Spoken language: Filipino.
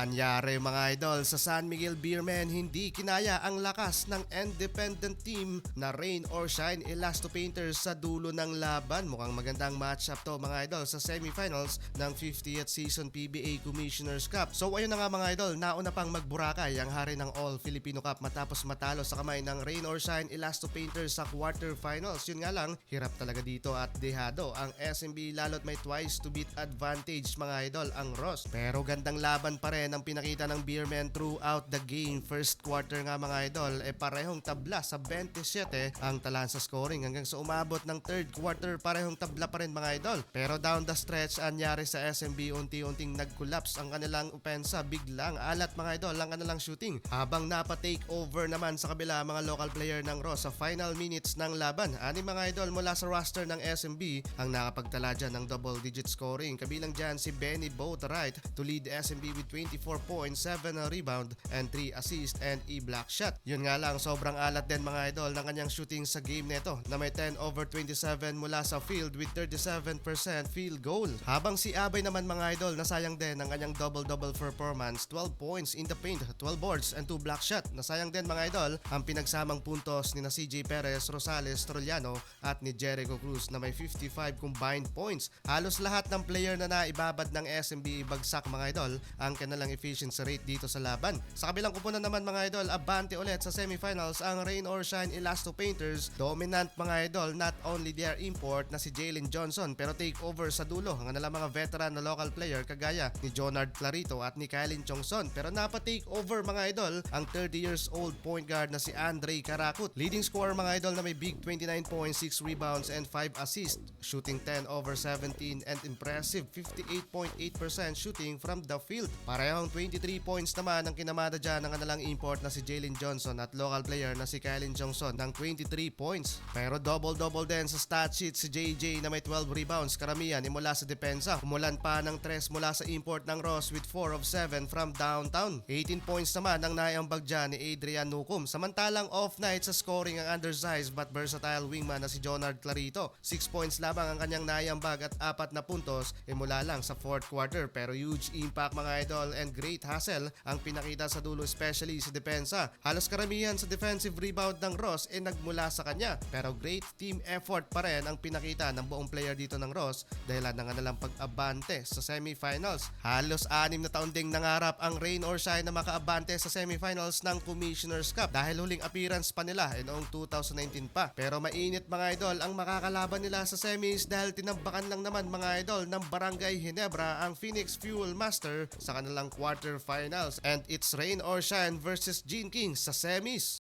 Anyari mga idol, sa San Miguel Beermen hindi kinaya ang lakas ng independent team na rain or shine Elasto Painters sa dulo ng laban. Mukhang magandang matchup to mga idol sa semifinals ng 50th season PBA Commissioner's Cup. So ayun na nga mga idol, nauna pang magburakay ang hari ng All Filipino Cup matapos matalo sa kamay ng rain or shine Elasto Painters sa quarterfinals. Yun nga lang, hirap talaga dito at dehado ang SMB lalo't may twice to beat advantage mga idol ang Ross. Pero gandang laban pa rin ang pinakita ng Beermen throughout the game. First quarter nga mga idol, parehong tabla sa 27 ang talaan sa scoring hanggang sa umabot ng third quarter parehong tabla pa rin mga idol. Pero down the stretch, anyari sa SMB, unti-unting nag-collapse ang kanilang opensa, biglang alat mga idol ang kanilang shooting. Habang napa-take over naman sa kabila mga local player ng Ross sa final minutes ng laban. Ani mga idol mula sa roster ng SMB ang nakapagtala dyan ng double digit scoring. Kabilang dyan si Benny Boatwright to lead SMB with 24 points, 7 rebound, and 3 assist and block shot. Yun nga lang, sobrang alat din mga idol ng kanyang shooting sa game neto na may 10 over 27 mula sa field with 37% field goal. Habang si Abay naman mga idol, nasayang din ang kanyang double-double performance, 12 points in the paint, 12 boards, and 2 block shot. Nasayang din mga idol ang pinagsamang puntos ni na CJ Perez, Rosales, Trollano at ni Jericho Cruz na may 55 combined points. Halos lahat ng player na naibabad ng SMB bagsak mga idol ang kanilang efficiency rate dito sa laban. Sa kabilang kupunan naman mga idol, abante ulit sa semifinals ang Rain or Shine Elasto Painters. Dominant mga idol, not only their import na si Jalen Johnson pero take over sa dulo ang kanilang mga veteran na local player kagaya ni Jonard Clarito at ni Kylin Chongson. Pero napa-take over mga idol ang 30 years old point guard na si Andre Karakut. Leading scorer mga idol na may big 29 points, 6 rebounds and 5 assists. Shooting 10 over 17 and impressive 58.8% shooting from the field. Parehong 23 points naman ang kinamada dyan ng kanilang import na si Jalen Johnson at local player na si Kylin Johnson ng 23 points. Pero double-double din sa stat sheet si JJ na may 12 rebounds, karamihan mula sa depensa. Umulan pa ng 3 mula sa import ng Ross with 4 of 7 from downtown. 18 points naman ang naiambag dyan ni Adrian Nucum. Samantalang off-night sa scoring ang undersized but versatile wingman na si Jonard Clarito. 6 points lamang ang kanyang naiambag at 4 na puntos mula lang sa fourth quarter. Pero huge impact mga idol and great hustle ang pinakita sa dulo, especially sa depensa. Halos karamihan sa defensive rebound ng Ross nagmula sa kanya. Pero great team effort pa rin ang pinakita ng buong player dito ng Ross dahilan ng kanilang pag-abante sa semifinals. Halos 6 na taon ding nangarap ang Rain or Shine na makaabante sa semifinals ng Commissioner's Cup dahil huling appearance pa nila noong 2019 pa. Pero mainit mga idol ang makakalaban nila sa semis dahil tinambakan lang naman mga idol ng Barangay Ginebra ang Phoenix Fuel Master sa kanilang quarterfinals, and it's Rain or Shine versus Gene King sa semis.